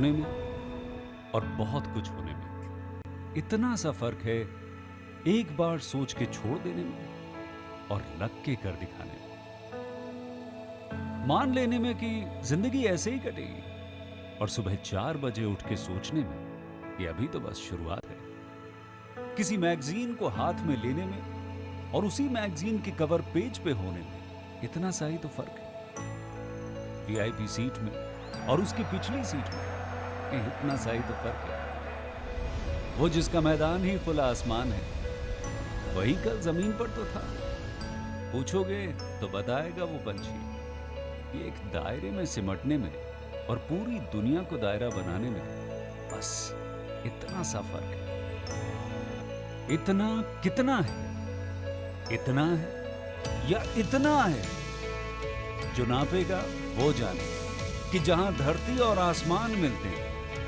होने में और बहुत कुछ होने में इतना सा फर्क है, एक बार सोच के छोड़ देने में और लग के कर दिखाने में। मान लेने में कि जिंदगी ऐसे ही कटेगी और सुबह 4 बजे उठ के सोचने में कि अभी तो बस शुरुआत है। किसी मैगजीन को हाथ में लेने में और उसी मैगजीन के कवर पेज पे होने में इतना सा ही तो फर्क है। वीआईपी सीट में और उसकी पिछली सीट में इतना सा ही तो फर्क है। वो जिसका मैदान ही खुला आसमान है, वही कल जमीन पर तो था। पूछोगे तो बताएगा वो पंछी, ये एक दायरे में सिमटने में और पूरी दुनिया को दायरा बनाने में बस इतना सा फर्क है। इतना कितना है? इतना है या इतना है? जो नापेगा वो जाने कि जहां धरती और आसमान मिलते हैं,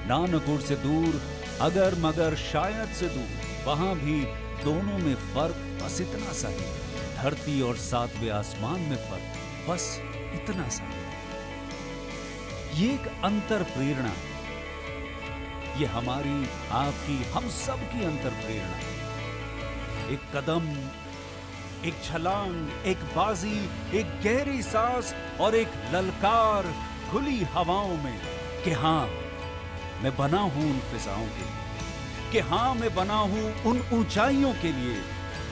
नानकुर से दूर, अगर मगर शायद से दूर, वहां भी दोनों में फर्क बस इतना सा है। धरती और सातवें आसमान में फर्क बस इतना सा है। ये एक अंतर प्रेरणा है। ये हमारी, आपकी, हम सब की अंतर प्रेरणा है। एक कदम, एक छलांग, एक बाजी, एक गहरी सांस और एक ललकार खुली हवाओं में कि हाँ, मैं बना हूं उन फिजाओं के लिए, कि हाँ, मैं बना हूं उन ऊंचाइयों के लिए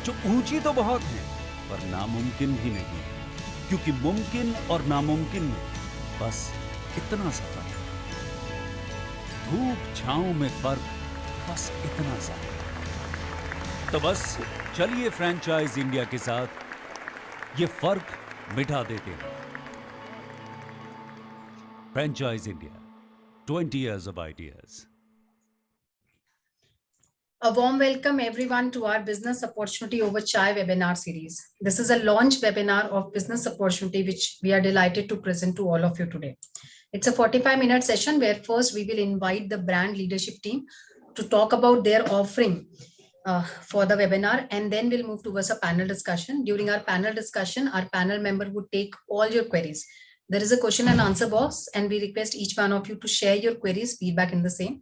जो ऊंची तो बहुत है पर नामुमकिन भी नहीं, क्योंकि मुमकिन और नामुमकिन में बस इतना सा फर्क है। धूप छांव में फर्क बस इतना सा है। तो बस चलिए फ्रेंचाइज इंडिया के साथ ये फर्क मिटा देते हैं। Franchise India, 20 years of ideas. A warm welcome everyone to our Business Opportunity Over Chai webinar series. This is a launch webinar of business opportunity which we are delighted to present to all of you today. It's a 45-minute session where first we will invite the brand leadership team to talk about their offering for the webinar, and then we'll move towards a panel discussion. During our panel discussion, our panel member would take all your queries. There is a question and answer box, and we request each one of you to share your queries, feedback in the same.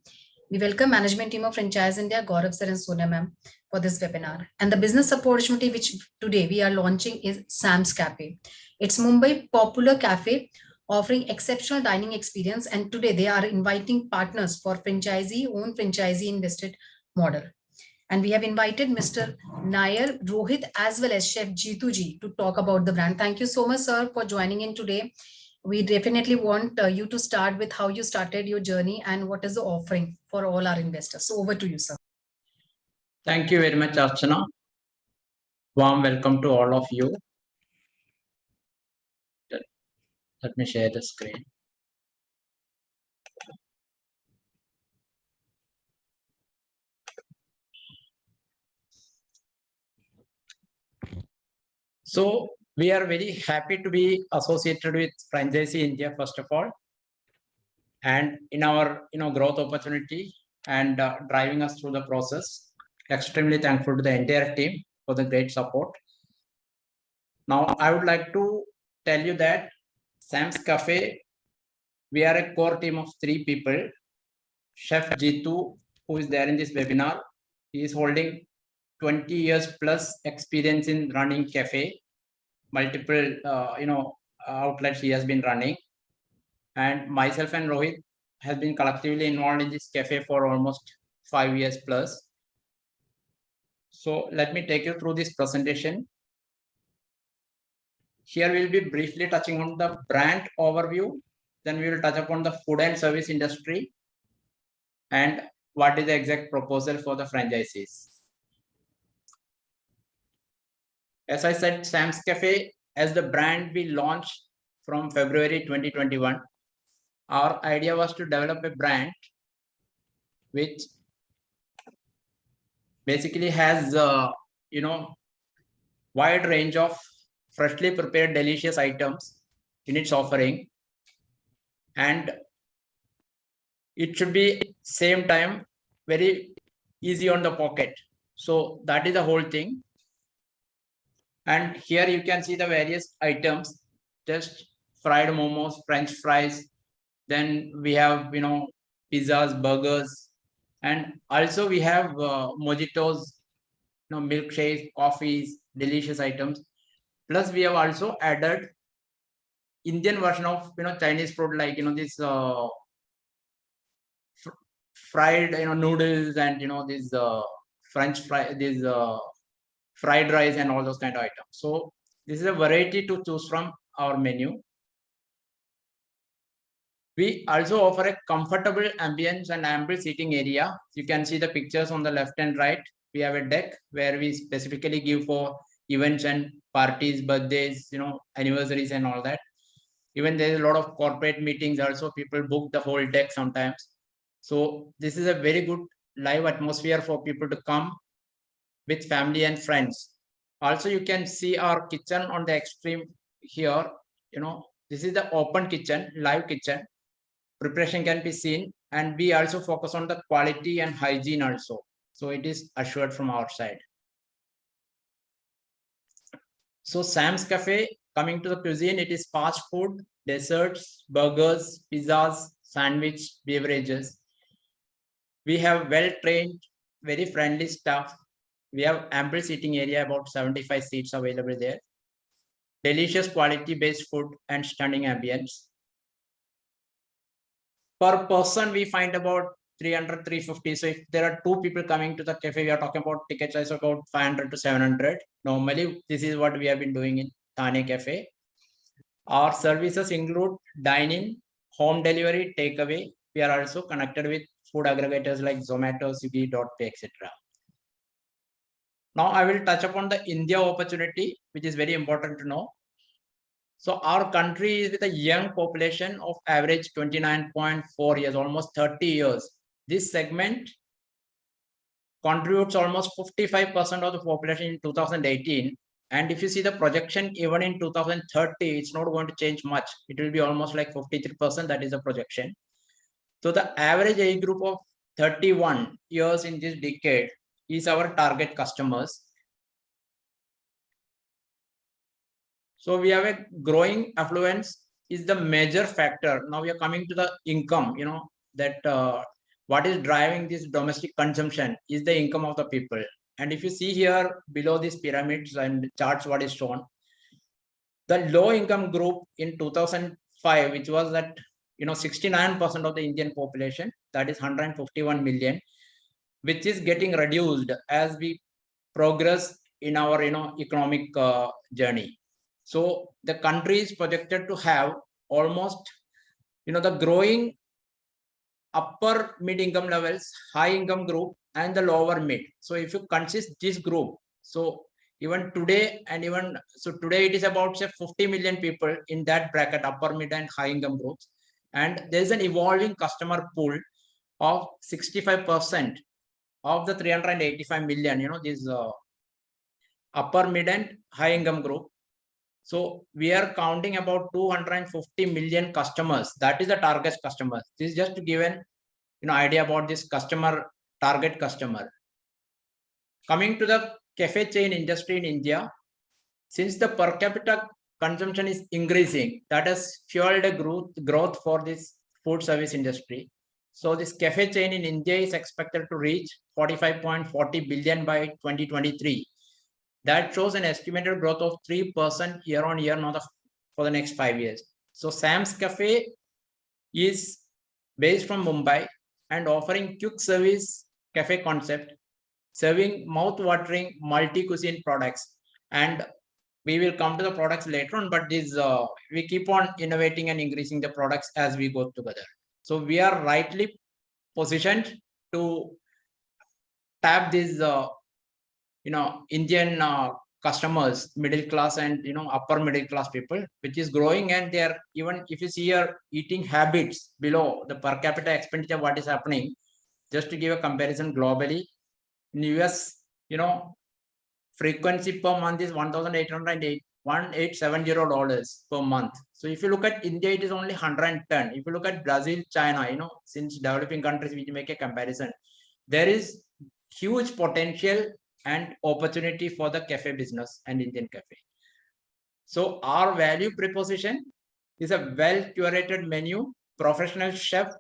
We welcome management team of Franchise India, Gaurav sir and Sonia ma'am, for this webinar. And the business opportunity which today we are launching is Sam's Cafe. It's Mumbai popular cafe offering exceptional dining experience, and today they are inviting partners for franchisee-owned, franchisee-invested model. And we have invited Mr. Nair, Rohit, as well as Chef Jeetu ji to talk about the brand. Thank you so much, sir, for joining in today. We definitely want you to start with how you started your journey and what is the offering for all our investors. So over to you, sir. Thank you very much, Archana. Warm welcome to all of you. Let me share the screen. So we are very happy to be associated with Franchisee India, first of all, and in our growth opportunity and driving us through the process. Extremely thankful to the entire team for the great support. Now I would like to tell you that Sam's Cafe, we are a core team of 3 people. Chef Jeetu, who is there in this webinar, he is holding 20 years plus experience in running cafe, multiple outlets he has been running, and myself and Rohit has been collectively involved in this cafe for almost 5 years plus. So let me take you through this presentation. Here we will be briefly touching on the brand overview, then we will touch upon the food and service industry and what is the exact proposal for the franchisees. As I said, Sam's Cafe as the brand we launched from February 2021. Our idea was to develop a brand which basically has wide range of freshly prepared delicious items in its offering, and it should be same time very easy on the pocket. So that is the whole thing. And here you can see the various items, just fried momos, French fries. Then we have, pizzas, burgers, and also we have mojitos, milkshakes, coffees, delicious items. Plus, we have also added Indian version of Chinese food, like this fried noodles, and this French fry, this fried rice, and all those kind of items. So this is a variety to choose from our menu. We also offer a comfortable ambience and ample seating area. You can see the pictures on the left and right. We have a deck where we specifically give for events and parties, birthdays, anniversaries and all that. Even there is a lot of corporate meetings also. People book the whole deck sometimes. So this is a very good live atmosphere for people to come with family and friends. Also, you can see our kitchen on the extreme here. This is the open kitchen, live kitchen. Preparation can be seen, and we also focus on the quality and hygiene also. So it is assured from our side. So Sam's Cafe, coming to the cuisine, it is fast food, desserts, burgers, pizzas, sandwich, beverages. We have well-trained, very friendly staff. We have ample seating area, about 75 seats available there. Delicious quality-based food and stunning ambience. Per person, we find about 300, 350. So if there are two people coming to the cafe, we are talking about ticket size of about 500 to 700. Normally, this is what we have been doing in Thane Cafe. Our services include dine-in, home delivery, takeaway. We are also connected with food aggregators like Zomato, Swiggy, .pay, etc. Now I will touch upon the India opportunity, which is very important to know. So our country is with a young population of average 29.4 years, almost 30 years. This segment contributes almost 55% of the population in 2018. And if you see the projection, even in 2030, it's not going to change much. It will be almost like 53%. That is the projection. So the average age group of 31 years in this decade is our target customers. So we have a growing affluence is the major factor. Now we are coming to the income, that what is driving this domestic consumption is the income of the people. And if you see here below these pyramids and charts, what is shown, the low income group in 2005, which was that 69% of the Indian population, that is 151 million, which is getting reduced as we progress in our economic journey. So the country is projected to have almost the growing upper mid income levels, high income group, and the lower mid. So if you consist this group, so even today, today it is about say 50 million people in that bracket, upper mid and high income groups, and there is an evolving customer pool of 65% of the 385 million. This upper mid and high income group. So we are counting about 250 million customers. That is the target customers. This is just to give an idea about this target customer. Coming to the cafe chain industry in India, since the per capita consumption is increasing, that has fueled a growth for this food service industry. So this cafe chain in India is expected to reach 45.40 billion by 2023. That shows an estimated growth of 3% year on year for the next 5 years. So Sam's Cafe is based from Mumbai and offering quick service cafe concept, serving mouth-watering multi-cuisine products. And we will come to the products later on, but we keep on innovating and increasing the products as we go together. So we are rightly positioned to tap these Indian customers, middle class and upper middle class people, which is growing, and they are, even if you see your eating habits below the per capita expenditure, what is happening, just to give a comparison globally, in US, frequency per month is $1,870 per month. So if you look at India, it is only 110. If you look at Brazil, China, since developing countries, we make a comparison, there is huge potential and opportunity for the cafe business and Indian cafe. So our value proposition is a well curated menu, professional chef,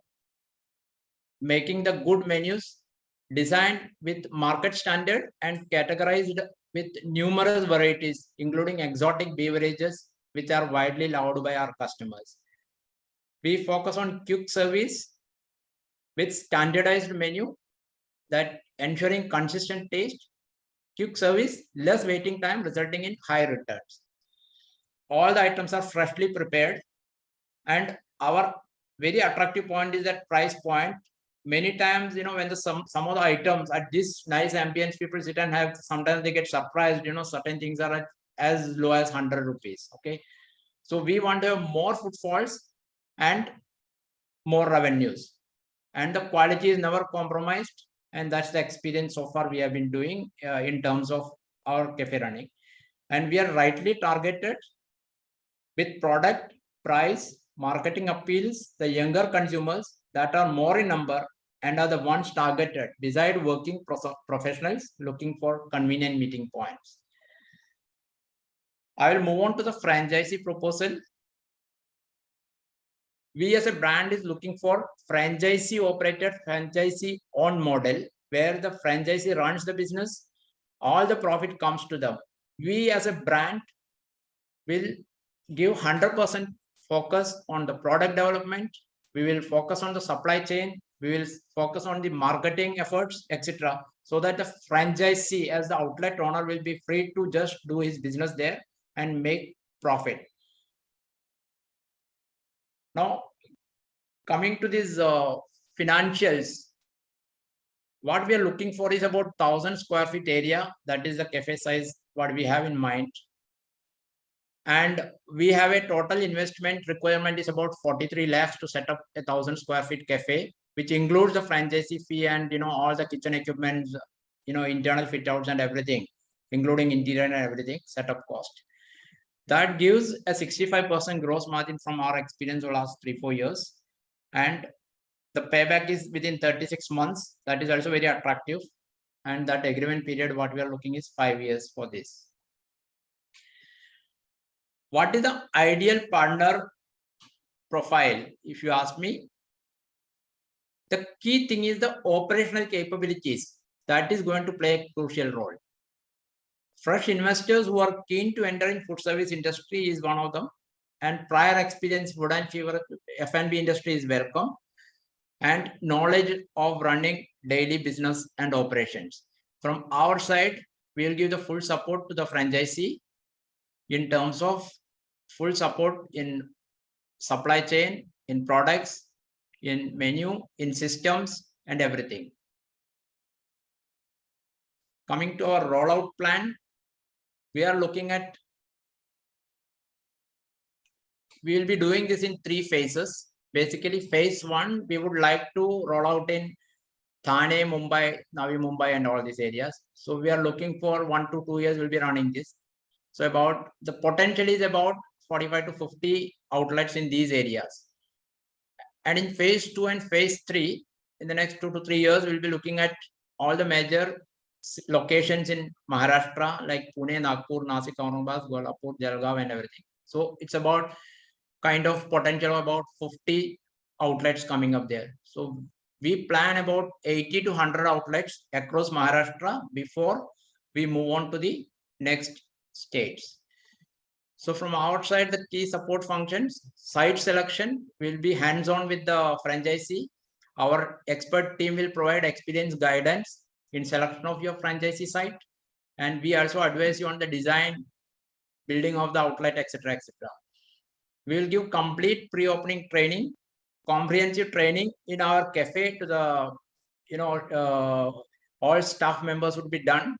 making the good menus designed with market standard and categorized with numerous varieties, including exotic beverages, which are widely loved by our customers. We focus on quick service with standardized menu that ensuring consistent taste, quick service, less waiting time, resulting in high returns. All the items are freshly prepared, and our very attractive point is that price point. Many times, when some of the items at this nice ambience, people sit and have, sometimes they get surprised, certain things are at as low as 100 rupees. Okay. So we want to have more footfalls and more revenues, and the quality is never compromised. And that's the experience so far we have been doing in terms of our cafe running. And we are rightly targeted with product, price, marketing appeals, the younger consumers that are more in number and are the ones targeted beside working professionals looking for convenient meeting points. I will move on to the franchisee proposal. We as a brand is looking for franchisee operated, franchisee owned model where the franchisee runs the business, all the profit comes to them. We as a brand will give 100% focus on the product development. We will focus on the supply chain. We will focus on the marketing efforts, etc. So that the franchisee as the outlet owner will be free to just do his business there and make profit. Now, coming to these financials, what we are looking for is about 1,000 square feet area. That is the cafe size, what we have in mind. And we have a total investment requirement is about 43 lakhs to set up a 1,000 square feet cafe, which includes the franchisee fee and all the kitchen equipment, internal fit outs and everything, including interior and everything, setup cost. That gives a 65% gross margin from our experience over the last 3-4 years. And the payback is within 36 months. That is also very attractive. And that agreement period, what we are looking is 5 years for this. What is the ideal partner profile? If you ask me, the key thing is the operational capabilities. That is going to play a crucial role. Fresh investors who are keen to enter in food service industry is one of them. And prior experience food and fever F&B industry is welcome. And knowledge of running daily business and operations. From our side, we will give the full support to the franchisee in terms of full support in supply chain, in products, in menu, in systems, and everything. Coming to our rollout plan, we are looking at, we will be doing this in 3 phases. Basically, phase 1, we would like to roll out in Thane, Mumbai, Navi Mumbai, and all these areas. So we are looking for 1 to 2 years, we'll be running this. So about the potential is about 45 to 50 outlets in these areas. And in phase 2 and phase 3, in the next 2 to 3 years, we'll be looking at all the major locations in Maharashtra, like Pune, Nagpur, Nasik, Aurangabad, Golapur, Jalgaon, and everything. So it's about kind of potential of about 50 outlets coming up there. So we plan about 80 to 100 outlets across Maharashtra before we move on to the next states. So from outside, the key support functions, site selection will be hands-on with the franchisee. Our expert team will provide experience guidance in selection of your franchisee site. And we also advise you on the design, building of the outlet, etc., etc. We will give complete pre-opening training, comprehensive training in our cafe to the, all staff members would be done.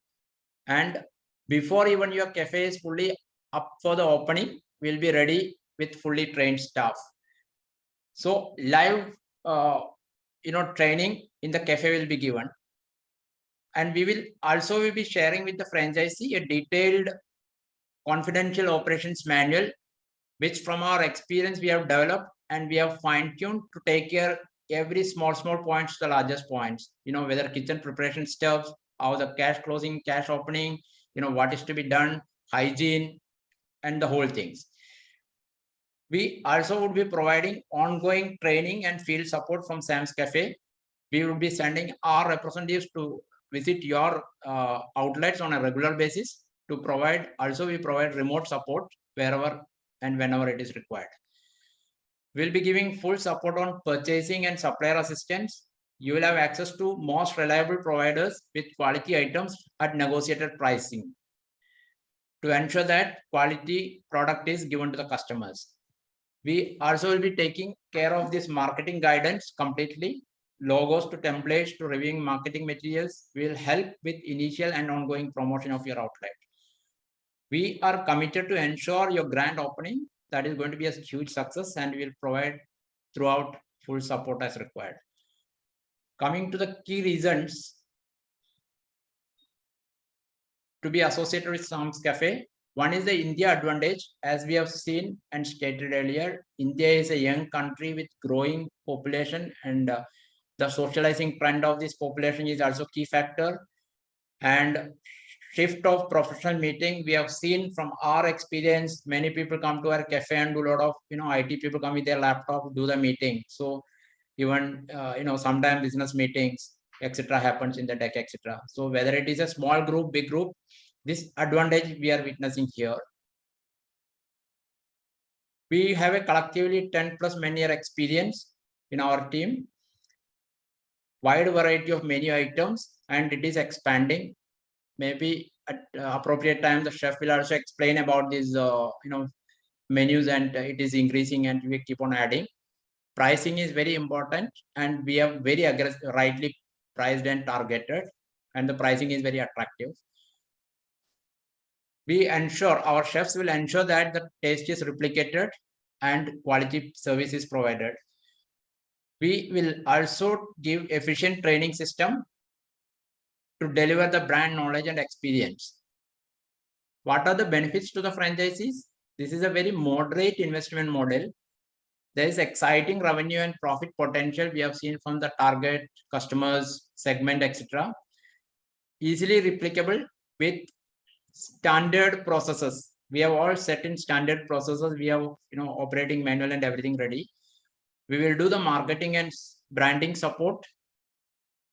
And before even your cafe is fully up for the opening, we'll be ready with fully trained staff. So live, training in the cafe will be given. And we will also be sharing with the franchisee a detailed confidential operations manual, which from our experience we have developed and we have fine-tuned to take care every small points to the largest points, whether kitchen preparation steps, how the cash closing, cash opening, what is to be done, hygiene, and the whole things. We also would be providing ongoing training and field support from Sam's Cafe We will be sending our representatives to visit your outlets on a regular basis to provide. Also, we provide remote support wherever and whenever it is required. We'll be giving full support on purchasing and supplier assistance. You will have access to most reliable providers with quality items at negotiated pricing to ensure that quality product is given to the customers. We also will be taking care of this marketing guidance completely. Logos to templates to reviewing marketing materials will help with initial and ongoing promotion of your outlet. We are committed to ensure your grand opening that is going to be a huge success, and we will provide throughout full support as required. Coming to the key reasons to be associated with Sam's Cafe. One is the India advantage. As we have seen and stated earlier, India is a young country with growing population, and the socializing trend of this population is also key factor. And shift of professional meeting, we have seen from our experience, many people come to our cafe and do a lot of, IT people come with their laptop, do the meeting. So even, sometimes business meetings, etc. happens in the deck, etc. So whether it is a small group, big group, this advantage we are witnessing here. We have a collectively 10+ year experience in our team, wide variety of menu items, and it is expanding. Maybe at appropriate time, the chef will also explain about these, menus, and it is increasing and we keep on adding. Pricing is very important, and we have very aggressive, rightly priced and targeted, and the pricing is very attractive. We ensure, our chefs will ensure that the taste is replicated and quality service is provided. We will also give efficient training system to deliver the brand knowledge and experience. What are the benefits to the franchisees? This is a very moderate investment model. There is exciting revenue and profit potential we have seen from the target customers, segment, etc. Easily replicable with standard processes. We have all set in standard processes. We have, operating manual and everything ready. We will do the marketing and branding support.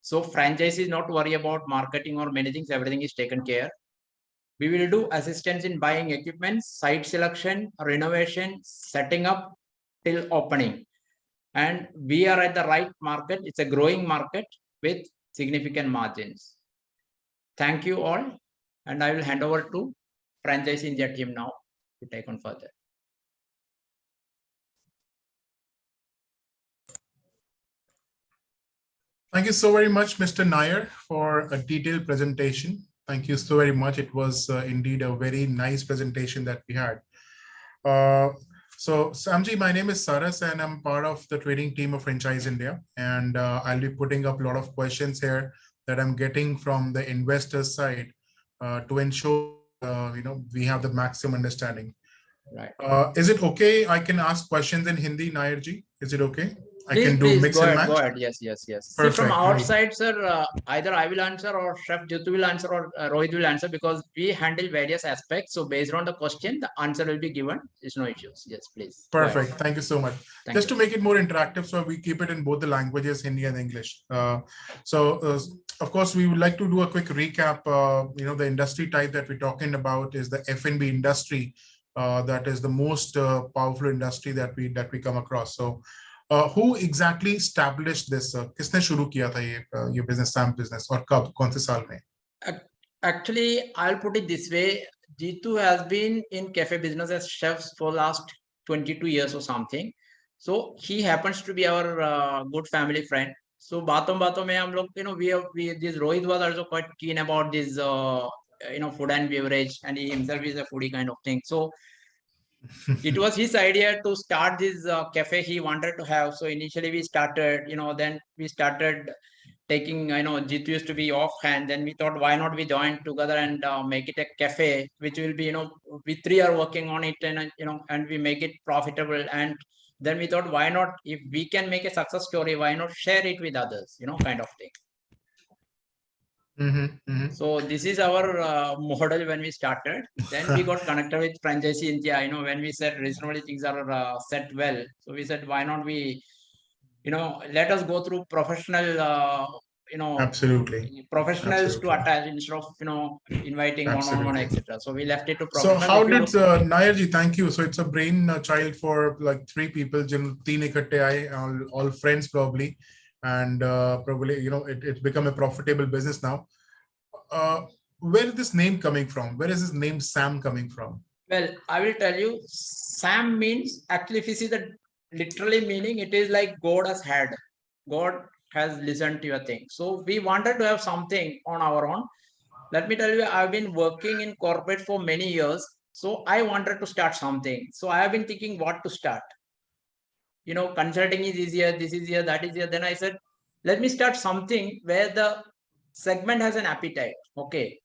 So franchisees not worry about marketing or many things, everything is taken care. We will do assistance in buying equipment, site selection, renovation, setting up till opening. And we are at the right market. It's a growing market with significant margins. Thank you all. And I will hand over to Franchisee India team now to take on further. Thank you so very much, Mr. Nair, for a detailed presentation. Thank you so very much. It was indeed a very nice presentation that we had. So Samji, my name is Saras and I'm part of the training team of Franchise India. And I'll be putting up a lot of questions here that I'm getting from the investor side to ensure, we have the maximum understanding. Right. Is it okay? I can ask questions in Hindi, Nairji. Is it okay? I Please, can do mix and match. Go ahead. Yes. Perfect. See, from our side, sir, either I will answer or Chef Jitu will answer or Rohit will answer, because we handle various aspects. So based on the question, the answer will be given. There's no issues. Yes, please. Perfect. Thank you so much. Just to make it more interactive, so we keep it in both the languages, Hindi and English. Of course, we would like to do a quick recap. The industry type that we're talking about is the F&B industry. That is the most powerful industry that we come across. So who exactly established this? किसने शुरू किया था ये business, Sam business, और कब, कौन से साल में? Actually, I'll put it this way. Jitu has been in cafe business as chefs for last 22 years or something. So he happens to be our good family friend. So baton mein hum log, this Rohit was also quite keen about this, food and beverage, and he himself is a foodie kind of thing. So it was his idea to start this cafe he wanted to have. So initially we started, then we started taking, Jitu used to be offhand. Then we thought, why not we join together and make it a cafe, which will be, we three are working on it, and, and we make it profitable. And then we thought, why not, if we can make a success story, why not share it with others, kind of thing. So this is our model when we started. Then we got connected with Franchisee India. When we said reasonably things are set well, so we said, why not we let us go through professional, Absolutely. professionals to Absolutely. attach instead of, inviting one-on-one, Absolutely. etc. So we left it to So professionals. how did Nayarji? Thank you. So it's a brain child for like 3 people. Teen ikatte aaye, all friends probably, and probably it's become a profitable business now. Where is this name coming from? Where is this name Sam coming from? Well, I will tell you, Sam means, actually, if you see the literally meaning, it is like God has had. God has listened to your thing. So we wanted to have something on our own. Let me tell you, I've been working in corporate for many years. So I wanted to start something. So I have been thinking what to start. Consulting is easier, this is easier, that is easier. Then I said, let me start something where the segment has an appetite. Okay.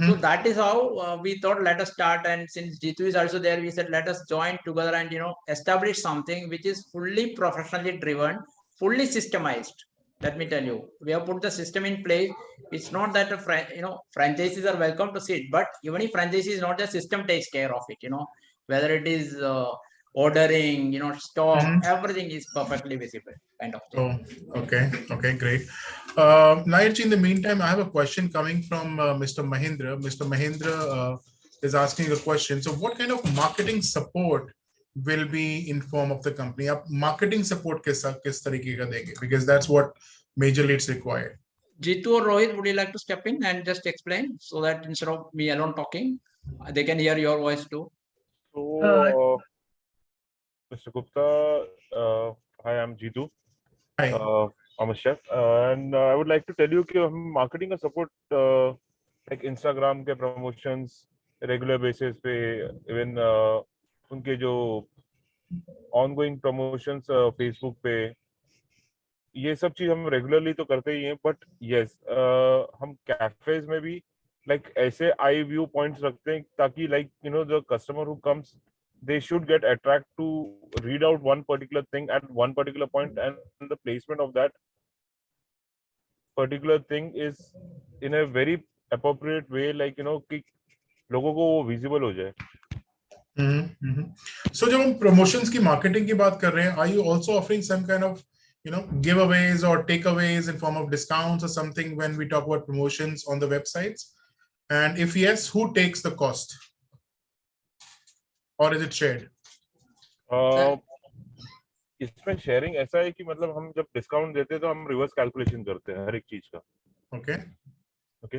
So that is how we thought, let us start. And since Jitu is also there, we said, let us join together and, establish something which is fully professionally driven, fully systemized. Let me tell you, we have put the system in place. It's not that, franchisees are welcome to sit, but even if franchisee is not, the system takes care of it, whether it is ordering, stock, everything is perfectly visible kind of thing. Oh, okay. Okay, great. Nayarji, in the meantime, I have a question coming from Mr. Mahindra. Mr. Mahindra is asking a question. So what kind of marketing support will be in form of the company? Marketing support kis tarike ka denge? Because that's what majorly it's required. Jitu or Rohit, would you like to step in and just explain so that instead of me alone talking, they can hear your voice too? So, Mr. Gupta, hi, I'm Jitu. Hi. I'm a chef, and I would like to tell you that marketing support like Instagram के promotions regular basis पे, even उनके जो ongoing promotions Facebook पे, ये सब चीज हम regularly तो करते ही हैं. बट यस, हम कैफेज में भी लाइक ऐसे आई व्यू पॉइंट्स रखते हैं ताकि the customer who comes, they should get attract to read out one particular thing at one particular point, and the placement of that particular thing is in a very appropriate way, कि लोगों को वो visible हो जाए. So जब हम promotions की marketing की बात कर रहे हैं, are you also offering some kind of giveaways or takeaways in form of discounts or something when we talk about promotions on the websites? And if yes, who takes the cost? Or is it shared? इसमें sharing ऐसा है कि मतलब हम जब discount देते हैं तो हम रिवर्स कैलकुलेशन करते हैं हर एक चीज का. ओके.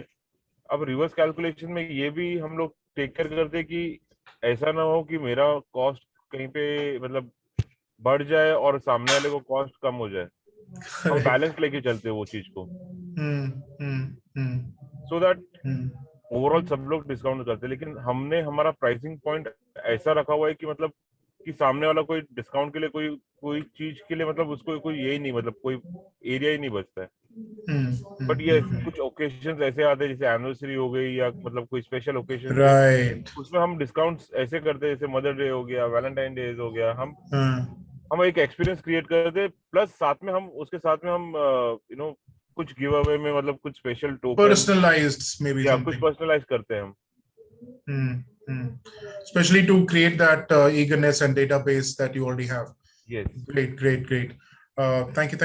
अब रिवर्स कैलकुलेशन में ये भी हम लोग टेक केयर करते हैं कि ऐसा ना हो कि मेरा कॉस्ट कहीं पे मतलब बढ़ जाए और सामने वाले को कॉस्ट कम हो जाए. हम बैलेंस लेके चलते हैं वो चीज को, सो दैट ओवरऑल सब लोग डिस्काउंट करते हैं. लेकिन हमने हमारा प्राइसिंग पॉइंट ऐसा रखा हुआ है कि मतलब कि सामने वाला कोई डिस्काउंट के लिए कोई चीज के लिए मतलब उसको कोई यही नहीं, मतलब कोई एरिया ही नहीं बचता है. बट ये कुछ ओकेजन ऐसे आते हैं जैसे एनिवर्सरी हो गई या मतलब कोई स्पेशल ओकेजन, उसमें हम डिस्काउंट्स ऐसे करते हैं जैसे मदर डे हो गया, वैलेंटाइन डे हो गया. हम एक एक्सपीरियंस क्रिएट करते हैं, प्लस साथ में हम उसके साथ में हम कुछ गिव अवे में मतलब कुछ स्पेशल टोकन Personalized maybe या something. कुछ पर्सनलाइज करते हैं हम. Especially to create that eagerness and database that you already have. Yes. Great. Thank you,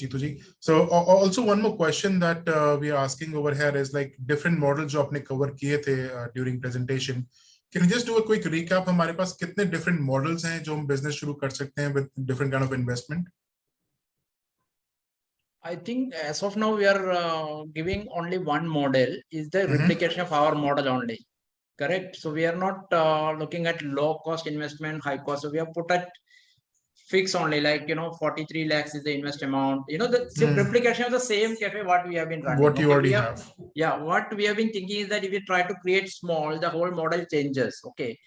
Jitu ji. So also one more question that we are asking over here is like different models जो आपने cover किए थे during presentation. Can you just do a quick recap? हमारे पास कितने different models हैं जो हम business शुरू कर सकते हैं with different kind of investment? I think as of now we are giving only one model, is the replication of our model only. Correct. So we are not looking at low cost investment, high cost. So we have put at fix only, like 43 lakhs is the invest amount. The replication of the same cafe what we have been running. What you already have. Yeah, what we have been thinking is that if we try to create small, the whole model changes. Okay.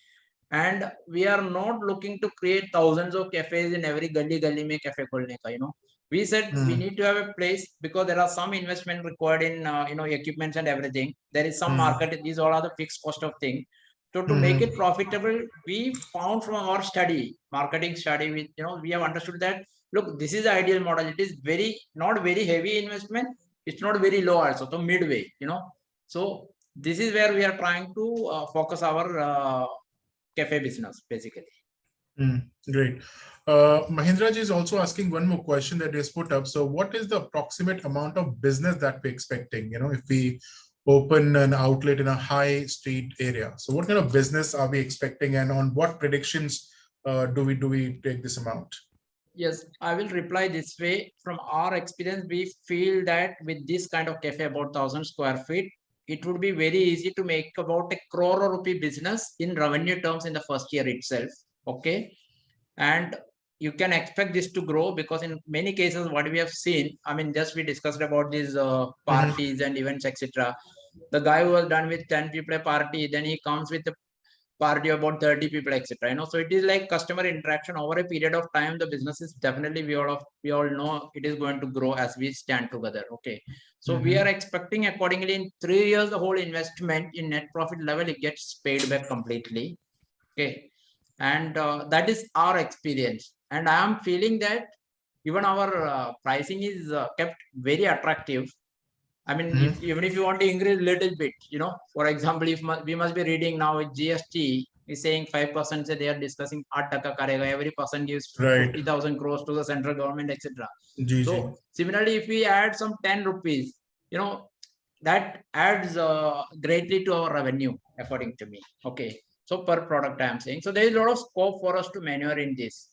And we are not looking to create thousands of cafes in every gully mein cafe kholne ka, We said we need to have a place because there are some investment required in equipments and everything. There is some market. These all are the fixed cost of thing. So to make it profitable, we found from our study, marketing study, we have understood that look, this is the ideal model. It is not very heavy investment. It's not very low also. So midway, So this is where we are trying to focus our cafe business basically. Great. Mahindra ji is also asking one more question that is put up. So what is the approximate amount of business that we're expecting, if we open an outlet in a high street area? So what kind of business are we expecting, and on what predictions do we take this amount? Yes, I will reply this way. From our experience, we feel that with this kind of cafe, about 1,000 square feet, it would be very easy to make about 1 crore rupee business in revenue terms in the first year itself. Okay. And you can expect this to grow, because in many cases, what we have seen, I mean, just we discussed about these parties and events, etc. The guy who was done with 10 people a party, then he comes with a party about 30 people, etc. So it is like customer interaction over a period of time. The business is definitely, we all know it is going to grow as we stand together. Okay. So we are expecting accordingly in 3 years, the whole investment in net profit level, it gets paid back completely. Okay. And that is our experience. And I am feeling that even our pricing is kept very attractive. I mean, even if you want to increase a little bit, for example, if we must be reading now with GST is saying 5%, so they are discussing 8% karega, every person gives 50,000 crores to the central government, etc. So similarly, if we add some 10 rupees, that adds greatly to our revenue, according to me. Okay. So per product, I am saying. So there is a lot of scope for us to maneuver in this.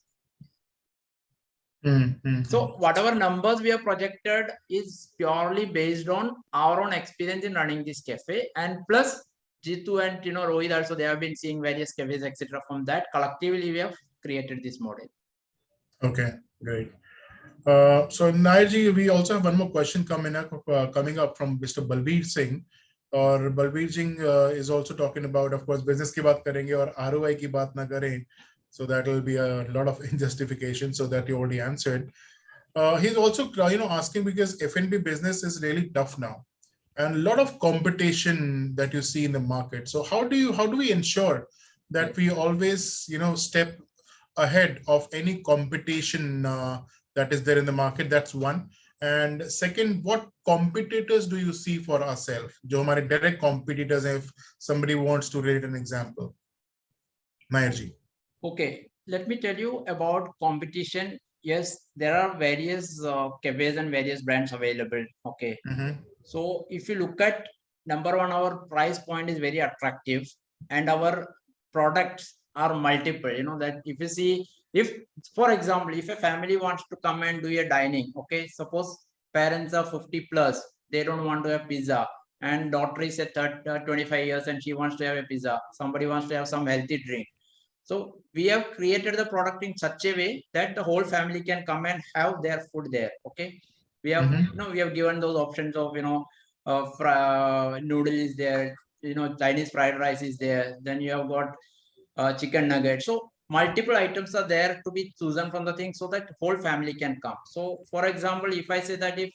So whatever numbers we have projected is purely based on our own experience in running this cafe, and plus Jitu and Rohit also, they have been seeing various cafes, etc. From that, collectively we have created this model. Okay, great. So Nairji, we also have one more question coming up from Mr. Balbir Singh. Or Balbir Singh is also talking about, of course, business ki baat karenge aur ROI ki baat na kare. So that will be a lot of injustification. So that you already answered. He's also asking, because F&B business is really tough now, and a lot of competition that you see in the market. So how do we ensure that we always step ahead of any competition that is there in the market? That's one. And second, what competitors do you see for ourselves? Jo hamare direct competitors, if somebody wants to rate an example. Nairji. Okay, let me tell you about competition. Yes, there are various cafes and various brands available. Okay. So if you look at number one, our price point is very attractive, and our products are multiple. That if you see, if for example, if a family wants to come and do a dining, okay, suppose parents are 50 plus, they don't want to have pizza, and daughter is at 25 years and she wants to have a pizza. Somebody wants to have some healthy drink. So we have created the product in such a way that the whole family can come and have their food there. Okay. We have, we have given those options of, noodle is there, Chinese fried rice is there. Then you have got chicken nuggets. So multiple items are there to be chosen from the thing, so that whole family can come. So for example, if I say that if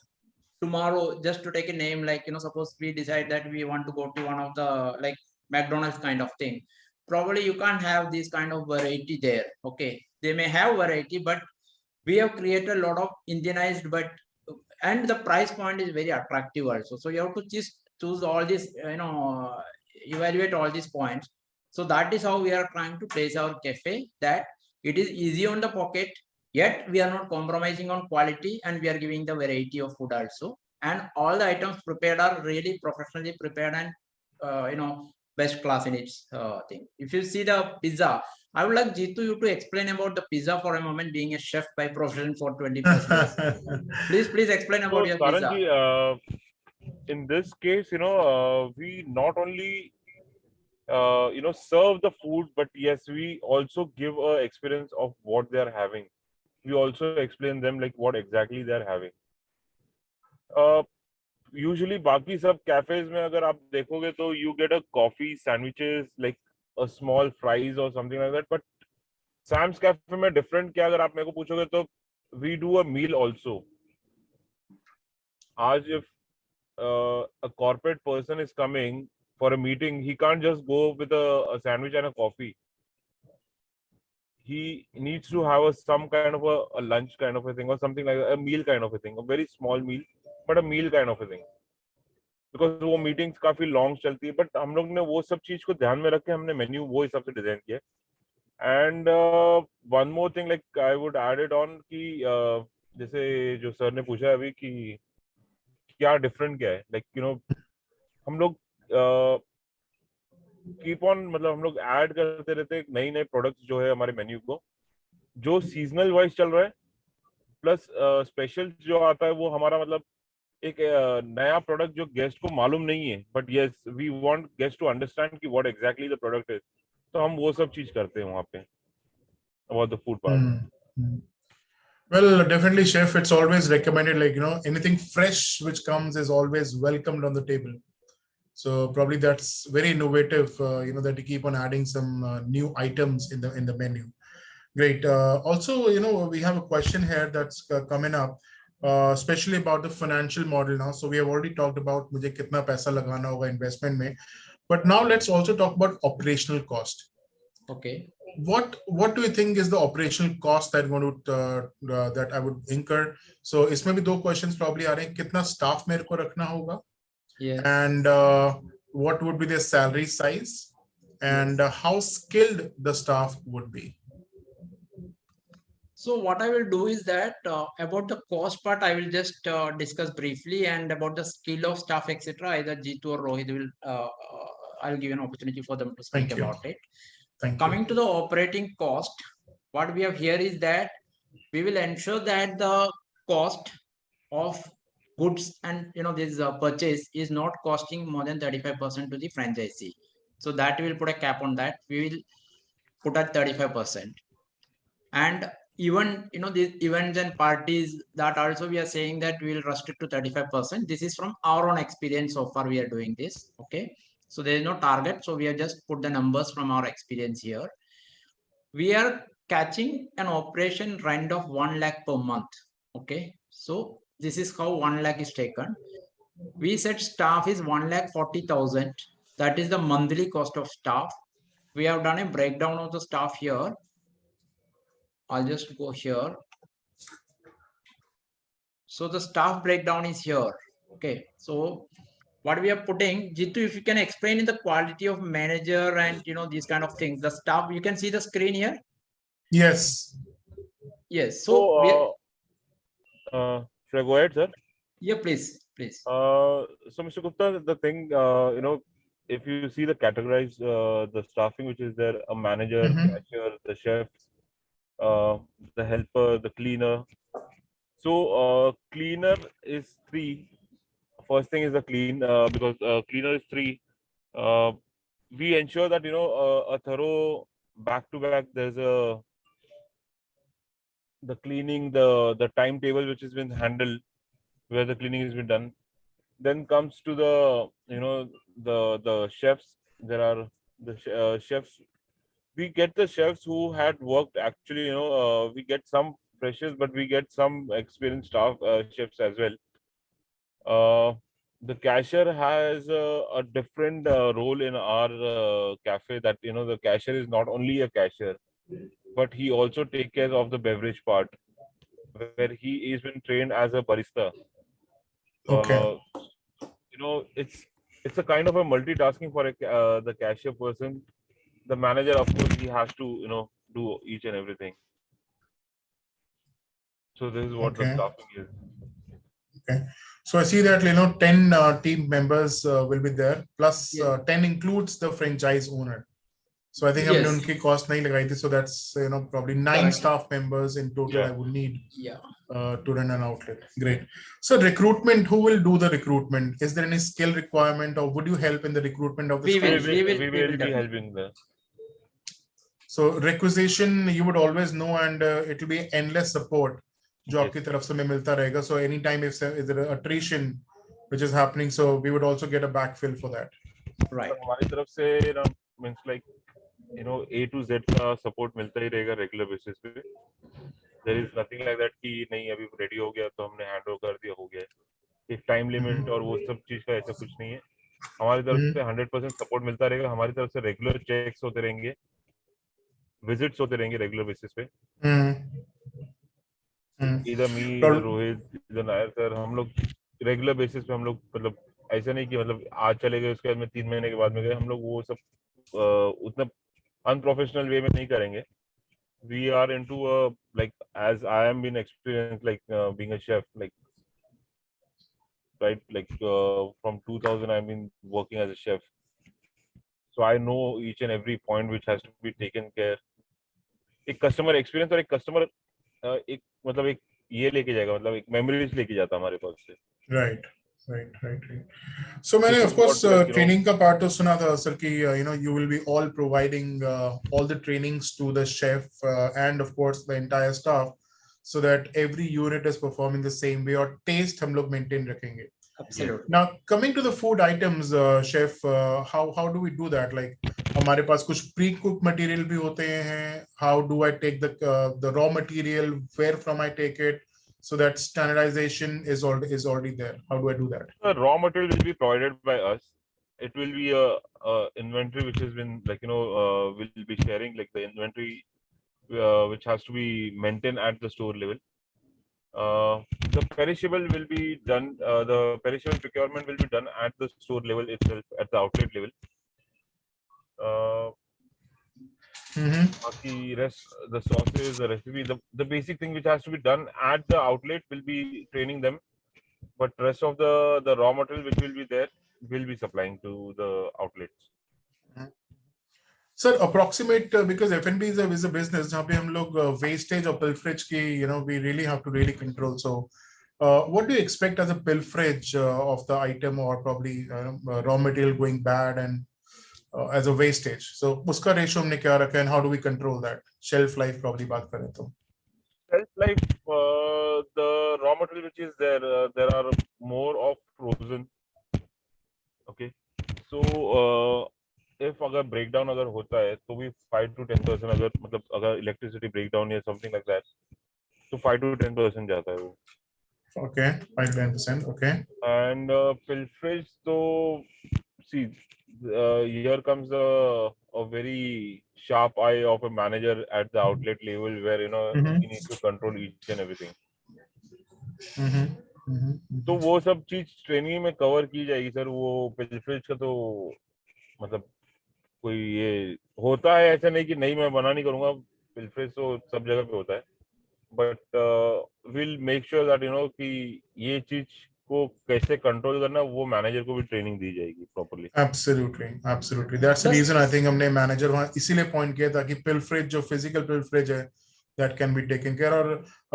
tomorrow, just to take a name, like, suppose we decide that we want to go to one of the like McDonald's kind of thing, probably you can't have this kind of variety there. Okay. They may have variety, but we have created a lot of Indianized, and the price point is very attractive also. So you have to choose all this, evaluate all these points. So that is how we are trying to place our cafe, that it is easy on the pocket, yet we are not compromising on quality, and we are giving the variety of food also. And all the items prepared are really professionally prepared, and, best class in its thing. If you see the pizza, I would like Jitu you to explain about the pizza for a moment, being a chef by profession for 20 plus years. Please explain about your pizza. In this case, we not only serve the food, but yes, we also give a experience of what they are having. We also explain them like what exactly they are having. Usually बाकी सब cafes में अगर आप देखोगे तो you get a coffee, sandwiches, like a small fries or something like that. But Sam's Cafe में different क्या, अगर आप मेरे को पूछोगे तो we do a meal also. आज if a corporate person is coming for a meeting, he can't just go with a sandwich and a coffee. He needs to have some kind of a lunch kind of a thing, or something like a meal kind of a thing, a very small meal, but a meal kind of a thing. Because वो meetings काफी long चलती है, but हम लोग ने वो सब चीज को ध्यान में रख के हमने menu वो हिसाब से डिजाइन किया. And one more thing, like I would add it on कि जैसे जो सर ने पूछा अभी कि क्या डिफरेंट क्या है, like you know हम लोग कीप ऑन, मतलब हम लोग ऐड करते रहते हैं नई नए प्रोडक्ट्स जो है हमारे मेन्यू को, जो सीजनल वाइज चल रहा है, प्लस स्पेशल जो आता है वो हमारा मतलब एक नया प्रोडक्ट जो गेस्ट को मालूम नहीं है, but yes we want guest to understand कि what exactly the product is, तो हम वो सब चीज करते हैं वहाँ पे about the food part. Well, definitely, chef. It's always recommended, like anything fresh which comes is always welcomed on the table. So probably that's very innovative. That you keep on adding some new items in the menu. Great. Also, we have a question here that's coming up, especially about the financial model now. So we have already talked about मुझे कितना पैसा लगाना होगा investment में, but now let's also talk about operational cost. Okay. What do you think is the operational cost that that I would incur? So इसमें भी दो questions probably आ रहे हैं. कितना staff मेरे को रखना होगा? Yes. And what would be their salary size? And how skilled the staff would be? So what I will do is that about the cost part, I will just discuss briefly, and about the skill of staff, etc. Either Jitu or Rohit will, I'll give an opportunity for them to speak about it. Coming to the operating cost, what we have here is that we will ensure that the cost of goods and this purchase is not costing more than 35% to the franchisee. So that we will put a cap on that. We will put at 35%. And even these events and parties, that also we are saying that we will restrict to 35%. This is from our own experience so far we are doing this. Okay, so there is no target, so we have just put the numbers from our experience here. We are catching an operation rent of 1 lakh per month. Okay, so this is how 1 lakh is taken. We said staff is 1,40,000. That is the monthly cost of staff. We have done a breakdown of the staff here. I'll just go here. So the staff breakdown is here. Okay, so what we are putting, Jitu, if you can explain in the quality of manager and these kind of things, the staff, you can see the screen here. Yes. Yes. So should I go ahead, sir? Yeah, please. So Mr. Gupta, the thing, if you see the categorized the staffing which is there, a manager, cashier, the chef, the helper, the cleaner. So cleaner is 3. First thing is the clean, because cleaner is 3. We ensure that a thorough back-to-back. There's the cleaning, the timetable which has been handled, where the cleaning has been done. Then comes to the the chefs. There are the chefs. We get the chefs who had worked actually. We get some freshers, but we get some experienced staff chefs as well. The cashier has a different role in our cafe. That the cashier is not only a cashier, but he also takes care of the beverage part, where he is been trained as a barista. Okay. It's a kind of a multitasking for the cashier person. The manager, of course, he has to do each and everything. So this is what the staffing is. Okay. So I see that 10 team members will be there, plus 10 includes the franchise owner. So I think हमने उनकी cost नहीं लगाई थी, so that's probably 9 staff members in total. I would need to run an outlet. Great. So recruitment, who will do the recruitment? Is there any skill requirement, or would you help in the recruitment of the staff? We will be helping there. So requisition, you would always know, and it will be endless support जो आपकी तरफ से में मिलता रहेगा. So anytime if there is attrition which is happening, so we would also get a backfill for that. Right. हमारी तरफ से means like A to Z का support मिलता ही रहेगा regular basis पे. There is nothing like that कि नहीं अभी ready हो गया तो हमने hand over कर दिया, हो गया. एक time limit और वो सब चीज का ऐसा कुछ नहीं है. हमारी तरफ से 100% support मिलता रहेगा. हमारी तरफ से regular checks होते रहेंगे, visits होते रहेंगे regular basis पे. Either me, either Rohit, either Nair sir, हम लोग रेगुलर बेसिस पे हम लोग मतलब ऐसा नहीं कि मतलब आज चले गए उसके बाद में 3 महीने के बाद में गए. हम लोग वो सब उतना अनप्रोफेशनल वे में नहीं करेंगे. we are into a, like, as I am been experienced, like being a chef, like, right, like from 2000 I've been working as a chef, so I know each and every point which has to be taken care. एक customer experience और एक customer एक मतलब एक ये लेके जाएगा, मतलब एक मेमोरीज लेके जाता हमारे पास से. Right. So मैंने This of is course what, like, you know, training का part तो सुना था सर कि you will be all providing all the trainings to the chef and of course the entire staff so that every unit is performing the same way और taste हम लोग maintain रखेंगे. Absolutely. Now coming to the food items, chef, how do we do that? Like हमारे पास कुछ pre-cooked material भी होते हैं. How do I take the raw material? Where from I take it? So that standardization is already there. How do I do that? the raw material will be provided by us. It will be a inventory which has been, like, you know, will be sharing, like, the inventory which has to be maintained at the store level. The perishable will be done. The perishable procurement will be done at the store level itself, at the outlet level. The rest, the sauces, the recipe, the basic thing which has to be done at the outlet will be training them, but rest of the raw material which will be there will be supplying to the outlets. Sir, approximate because F&B is a business जहाँ पे हम लोग wastage और pilferage की we really have to really control. So, what do you expect as a pilferage of the item or probably raw material going bad and as a wastage? So उसका ratio हमने क्या रखा है and how do we control that? Shelf life probably बात करें तो. Shelf life, the raw material which is there, there are more of frozen. Okay, so if अगर breakdown अगर होता है तो भी 5 to 10% अगर मतलब अगर electricity breakdown या something like that, तो 5 to 10% जाता है वो. Okay, 5 to 10%. Okay. And pilferage, so see, here comes a very sharp eye of a manager at the outlet level where he needs to control each and everything. तो वो सब चीज training में cover की जाएगी सर. वो pilferage का तो मतलब कोई ये होता है, ऐसा नहीं कि नहीं मैं मना नहीं करूंगा, पिलफरेज तो सब जगह पे होता है, but will make sure that कि ये चीज को कैसे कंट्रोल करना वो मैनेजर को भी ट्रेनिंग दी जाएगी properly. Absolutely. That's the reason I think हमने मैनेजर वहाँ इसीलिए पॉइंट किया था कि पिलफरेज जो फिजिकल पिलफरेज है that can be taken care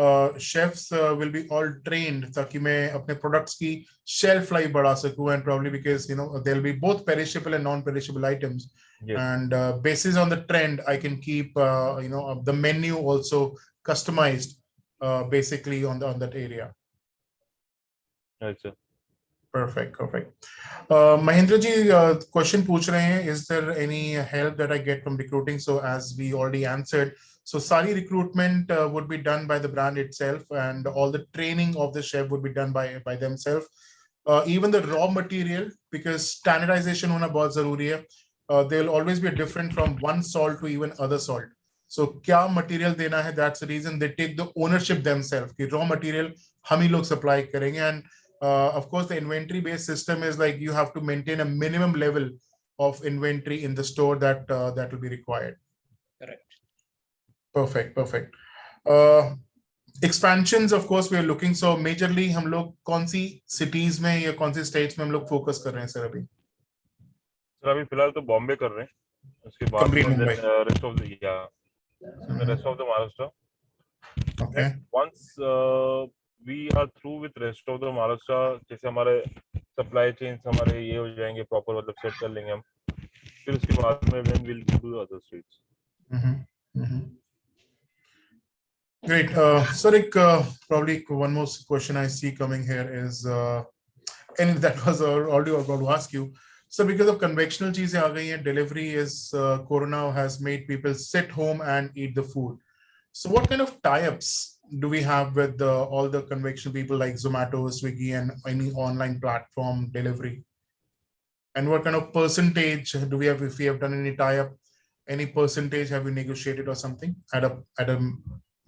और chefs will be all trained ताकि मैं अपने products की shelf life बढ़ा सकूं and probably because there'll be both perishable and non-perishable items. Yes. And basis on the trend I can keep the menu also customized basically on that area. Right, sir. Perfect. Mahendra ji, question पूछ रहे हैं, is there any help that I get from recruiting? So as we already answered, so sari recruitment would be done by the brand itself, and all the training of the chef would be done by themselves. Even the raw material, because standardization होना बहुत जरूरी है. There will always be different from one salt to even other salt. So क्या material देना है? That's the reason they take the ownership themselves. कि raw material हम ही लोग supply करेंगे, and of course the inventory based system is like you have to maintain a minimum level of inventory in the store that will be required. Correct. Perfect. Expansions, of course we are looking. So majorly हम लोग कौन सी cities में या कौन सी states में हम लोग focus कर रहे हैं सर अभी? सर अभी फिलहाल तो बॉम्बे कर रहे हैं, उसके बाद rest of the Maharashtra. Okay. And once we are through with rest of the Maharashtra, जैसे हमारे supply chains हमारे ये हो जाएंगे proper, मतलब set कर लेंगे हम, फिर उसके बाद में then we'll go to the other states. Great. So Rick, probably one more question I see coming here is, and that was already about to ask you. So because of conventional चीजें आ गई हैं, delivery is Corona has made people sit home and eat the food. So what kind of tie-ups do we have with all the conventional people like Zomato, Swiggy, and any online platform delivery? And what kind of percentage do we have if we have done any tie-up? Any percentage have we negotiated or something at a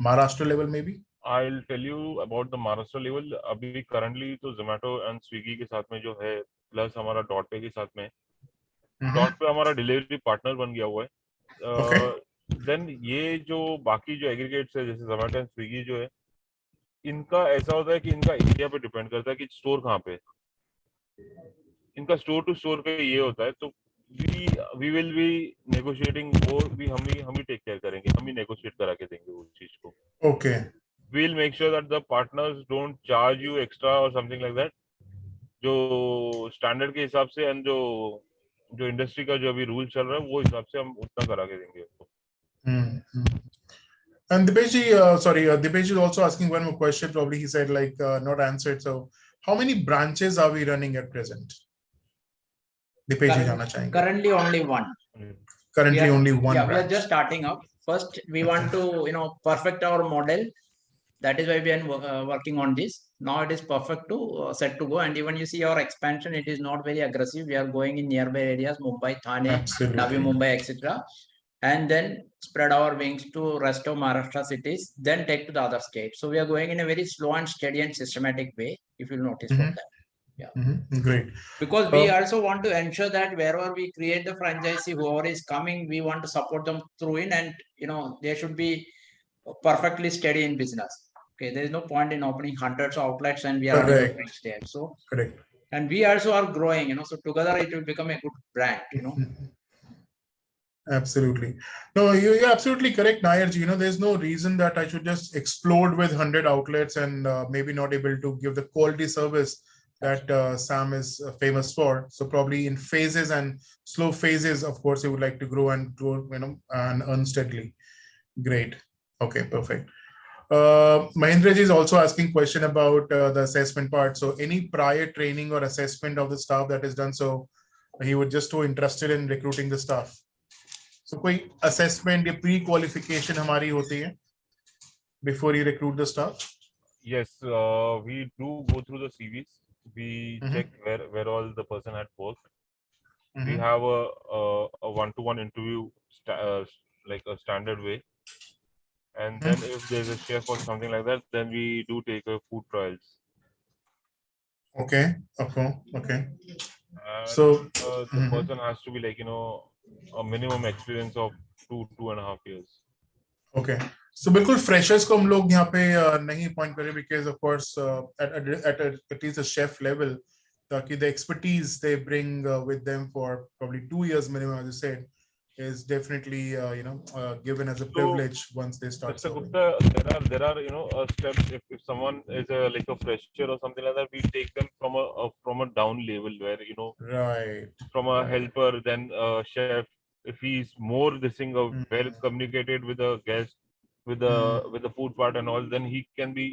Maharashtra level maybe? I'll tell you about the Maharashtra level. अभी currently तो Zomato and Swiggy के साथ में जो है, plus हमारा Dot Pay के साथ में, Dot Pay हमारा delivery partner बन गया हुआ है. then ये जो बाकी जो एग्रीगेट्स है जैसे जोमेटो एंड स्विगी जो है, इनका ऐसा होता है कि इनका एरिया पे डिपेंड करता है कि स्टोर कहाँ पे है। इनका स्टोर टू स्टोर पे ये होता है, तो वी विल बी नेगोशिएटिंग, वो भी हम ही टेक केयर करेंगे, हम ही नेगोशिएट करा के देंगे उस चीज को। Okay. We will make sure that the partners don't charge you extra और समथिंग लाइक दैट, जो स्टैंडर्ड के हिसाब से एंड जो इंडस्ट्री का जो अभी रूल चल रहा है वो हिसाब से हम उतना करा के देंगे उसको। And Dipesh ji, Dipesh is also asking one more question. Probably he said like not answered. So, how many branches are we running at present? Dipesh ji जाना चाहेंगे. Currently only one. Currently only one Yeah, we are branch. just starting up. First, we want to perfect our model. That is why we are working on this. Now it is perfect to set to go. And even you see our expansion, it is not very aggressive. We are going in nearby areas, Mumbai, Thane, Absolutely. Navi Mumbai, etc. And then spread our wings to rest of Maharashtra cities, then take to the other states. So we are going in a very slow and steady and systematic way, if you'll notice from that. Yeah. Great. Because we also want to ensure that wherever we create the franchisee, whoever is coming, we want to support them through in, and they should be perfectly steady in business. Okay, there is no point in opening hundreds of outlets and we are unable to reach there. So Correct. And we also are growing, so together it will become a good brand. Absolutely. No, you're absolutely correct, Nair ji. There's no reason that I should just explode with 100 outlets and maybe not able to give the quality service that Sam is famous for. So probably in phases and slow phases, of course, you would like to grow and and earn steadily. Great. Okay, perfect. Mahendra ji is also asking question about the assessment part. So any prior training or assessment of the staff that is done? So he would just so interested in recruiting the staff. So कोई assessment या pre-qualification हमारी होती है before you recruit the staff? Yes, we do go through the CVs. We check where all the person had worked. We have a one-to-one interview like a standard way. And then if there's a chef or something like that, then we do take a food trials. Okay. And so the person has to be like a minimum experience of 2.5 years. Okay. So बिल्कुल freshers को हम लोग यहाँ पे नहीं point करें, because of course at least the chef level, ताकि the expertise they bring with them for probably 2 years minimum, as you said, is definitely given as a privilege once they start serving. Gupta, there are steps. If someone is like a fresher or something like that, we take them from a down level where right, from a helper, then a chef. If he's more well communicated with the guest, with the food part and all, then he can be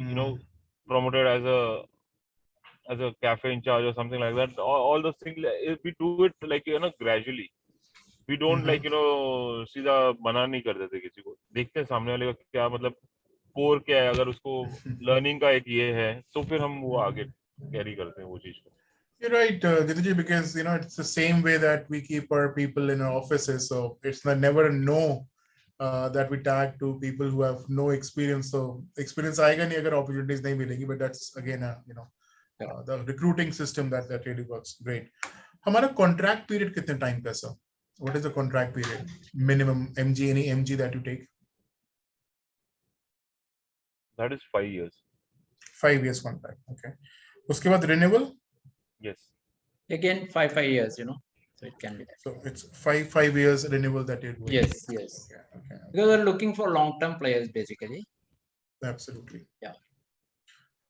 promoted as a cafe in charge or something like that. All those things, if we do it like gradually. We don't like सीधा मना नहीं कर देते किसी को, देखते हैं सामने वाले का क्या मतलब कोर क्या है, अगर उसको लर्निंग का एक ये है तो फिर हम वो आगे कैरी करते हैं वो चीज को. You're right, Jitiji, because it's the same way that we keep our people in our offices. So it's never a no that we tag to people who have no experience. So experience आएगा नहीं अगर opportunities नहीं मिलेगी. But that's again the recruiting system that really works. Great. हमारा contract period कितने time का sir? What is the contract period? Minimum MG, any MG that you take? That is 5 years. 5 years contract. Okay. उसके बाद renewal? Yes. Again, 5 years, so it can be that. So it's 5 years renewal that you're doing. Yes. Okay. Because we're looking for long-term players, basically. Absolutely. Yeah.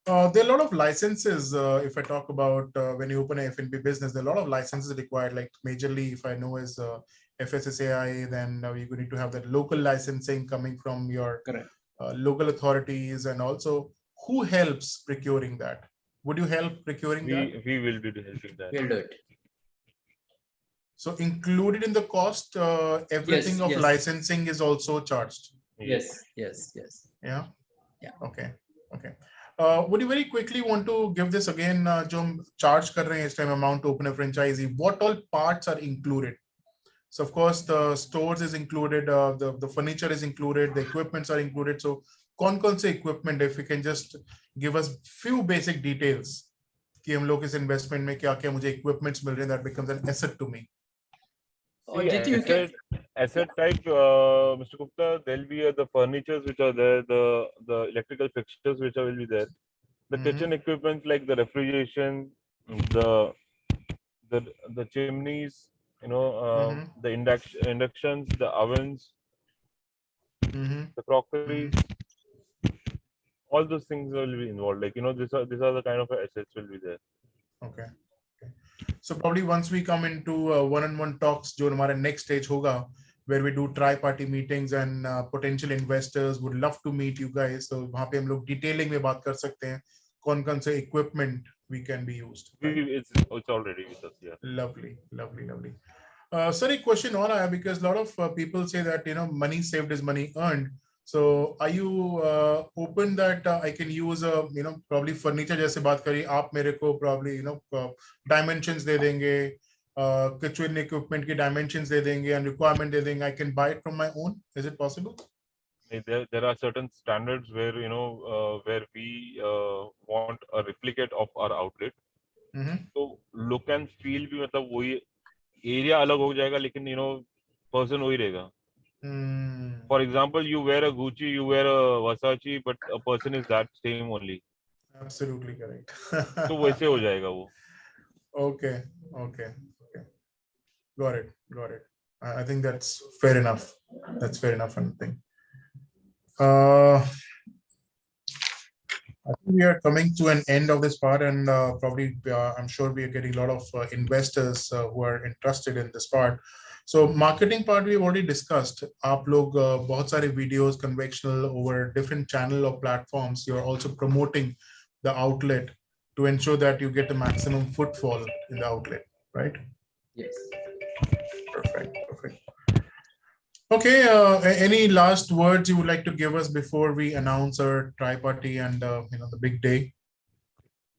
There are a lot of licenses. If I talk about when you open a F&B business, there are a lot of licenses required. Like majorly, if I know is FSSAI, then you need to have that local licensing coming from your local authorities, and also who helps procuring that? Would you help procuring that? We will be helping that. We'll do it. So included in the cost, everything of licensing is also charged. Yes. Yeah. Okay. Would you very quickly want to give this again? जो हम charge कर रहे हैं इस time amount to open a franchisee, what all parts are included? So of course the stores is included, the furniture is included, the equipments are included. So कौन से equipment, if you can just give us few basic details कि हम लोग इस investment में क्या मुझे equipments मिल रहे हैं that becomes an asset to me. See, Asset type, Mr. Gupta, there'll be the furnitures which are there, the electrical fixtures which will be there, the kitchen equipment like the refrigeration, the the chimneys, the inductions, the ovens, the crockeries, all those things will be involved. Like these are the kind of assets will be there. Okay. So probably once we come into one-on-one talks, जो हमारा next stage होगा, where we do tri-party meetings and potential investors would love to meet you guys. So वहाँ पे हम लोग detailing में बात कर सकते हैं कौन-कौन से equipment we can be used. Right? It's already with us. Yeah. Lovely. Sir, a question और आया because a lot of people say that money saved is money earned. So are you open that I can use probably furniture जैसे बात करी आप मेरे को probably dimensions दे देंगे kitchen equipment की dimensions दे देंगे and requirement दे देंगे, I can buy it from my own. Is it possible? There are certain standards where where we want a replicate of our outlet. So look and feel भी मतलब वही area अलग हो जाएगा लेकिन person वही रहेगा. For example, you wear a Gucci, you wear a Versace, but a person is that same only. Absolutely correct. तो वैसे हो जाएगा वो. Okay. Got it. I think that's fair enough. I think. I think we are coming to an end of this part, and probably I'm sure we are getting a lot of investors who are interested in this part. So marketing part we've already discussed. आप लोग बहुत सारे videos conventional over different channel or platforms. You're also promoting the outlet to ensure that you get the maximum footfall in the outlet, right? Yes. Perfect. Okay. Any last words you would like to give us before we announce our tri-party and the big day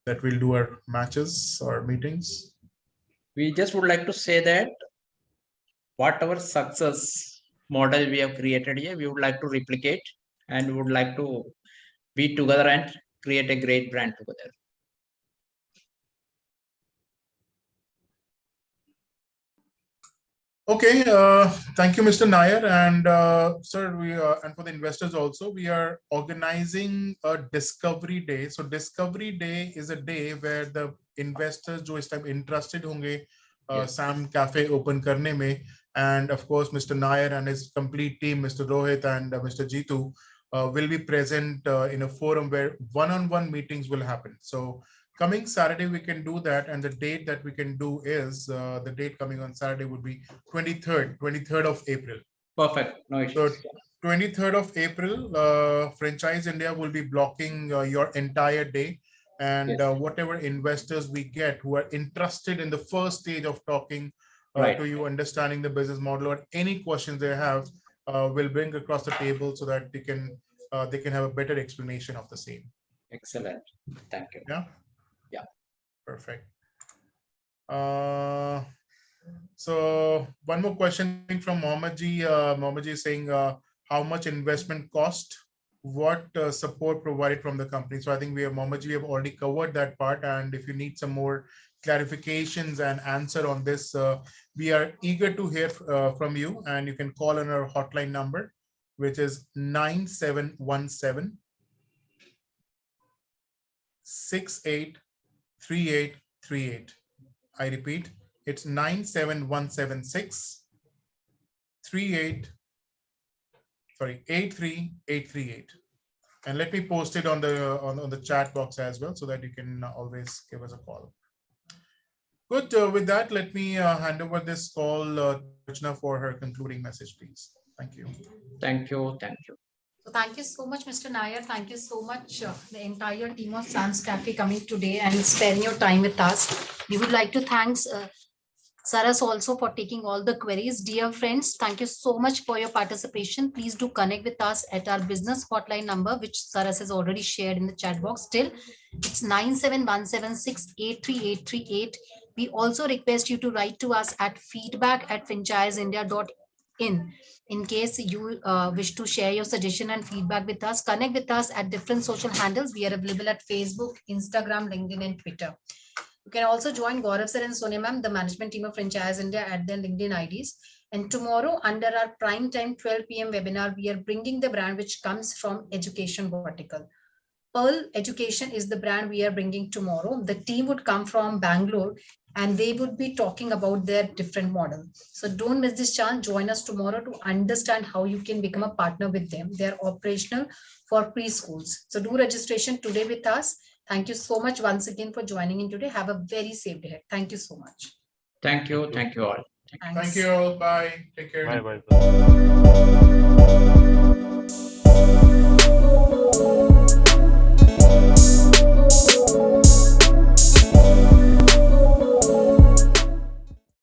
that we'll do our matches or meetings? We just would like to say that whatever success model we have created here, we would like to replicate and we would like to be together and create a great brand together. Okay, thank you, Mr. Nair, and sir, we and for the investors also, we are organizing a Discovery Day. So Discovery Day is a day where the investors जो इस time interested होंगे Sam Cafe open करने में, and of course Mr. Nair and his complete team, Mr. Rohit and Mr. Jitu, will be present in a forum where one-on-one meetings will happen. So coming Saturday, we can do that. And the date that we can do is the date coming on Saturday would be 23rd of April. Perfect. No issues. So 23rd of April, Franchise India will be blocking your entire day. And whatever investors we get who are interested in the first stage of talking to you, understanding the business model or any questions they have, will bring across the table so that they can have a better explanation of the same. Excellent. Thank you. Yeah. Perfect. So one more question from Mohammed Ji. Mohammed Ji is saying how much investment cost, what support provided from the company. So I think Mohammed Ji, we have already covered that part. And if you need some more clarifications and answer on this, we are eager to hear from you. And you can call on our hotline number, which is 9717 683838. I repeat, it's 97176 83838. And let me post it on the chat box as well so that you can always give us a call. Good. With that, let me hand over this call to Rachna for her concluding message, please. Thank you. Thank you. So thank you so much, Mr. Nair. Thank you so much, the entire team of Sam's Cafe coming today and spending your time with us. We would like to thank Saras also for taking all the queries. Dear friends, thank you so much for your participation. Please do connect with us at our business hotline number, which Saras has already shared in the chat box. Still, it's 97176 We also request you to write to us at feedback@franchiseindia.in. In case you wish to share your suggestion and feedback with us, connect with us at different social handles. We are available at Facebook, Instagram, LinkedIn, and Twitter. You can also join Gaurav sir and Sonia ma'am, the management team of Franchise India, at their LinkedIn IDs. And tomorrow, under our prime time 12 p.m. webinar, we are bringing the brand which comes from education vertical. Pearl Education is the brand we are bringing tomorrow. The team would come from Bangalore and they would be talking about their different model. So don't miss this chance. Join us tomorrow to understand how you can become a partner with them. They are operational for preschools. So do registration today with us. Thank you so much once again for joining in today. Have a very safe day. Thank you so much. Thank you. Thank you all. Thanks. Thank you all. Bye. Take care. Bye bye.